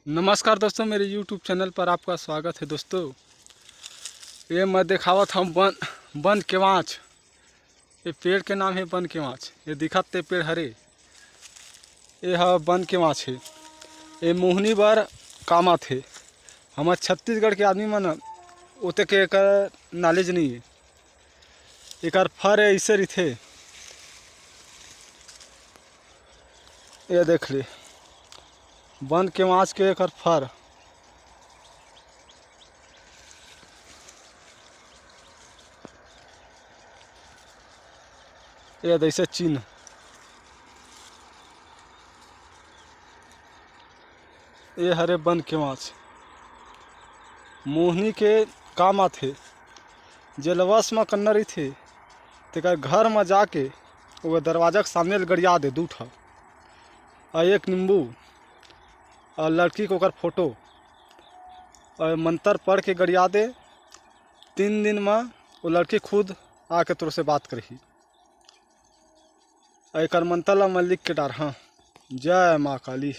नमस्कार दोस्तों, मेरे YouTube चैनल पर आपका स्वागत है। दोस्तों, ये मैं दिखावत हम बन केवाच। ये पेड़ के नाम है बन केवाच। ये दिखत ते पेड़ हरे, ये है बन केवाच है। ये मोहनी बार कामत है। हमारे छत्तीसगढ़ के आदमी मन ओते के एकर नॉलेज नहीं है। एकर फर ऐसे रही, ये देख ली बन केवाच के एकर फर। ये जैसे चिन्ह, ये हरे बन केवाच मोहनी के काम आथे। जेलवस में कन्ना रही थे तेकर घर में जाके वो दरवाजा के सामने गड़िया दे दूठा और एक नींबू और लड़की को ओकर फोटो और मंत्र पढ़ के गड़िया दे। 3 दिन में वो लड़की खुद आके तोर से बात करही। एक मंत्र ला मैं लिख के डार। हाँ, जय माँ काली।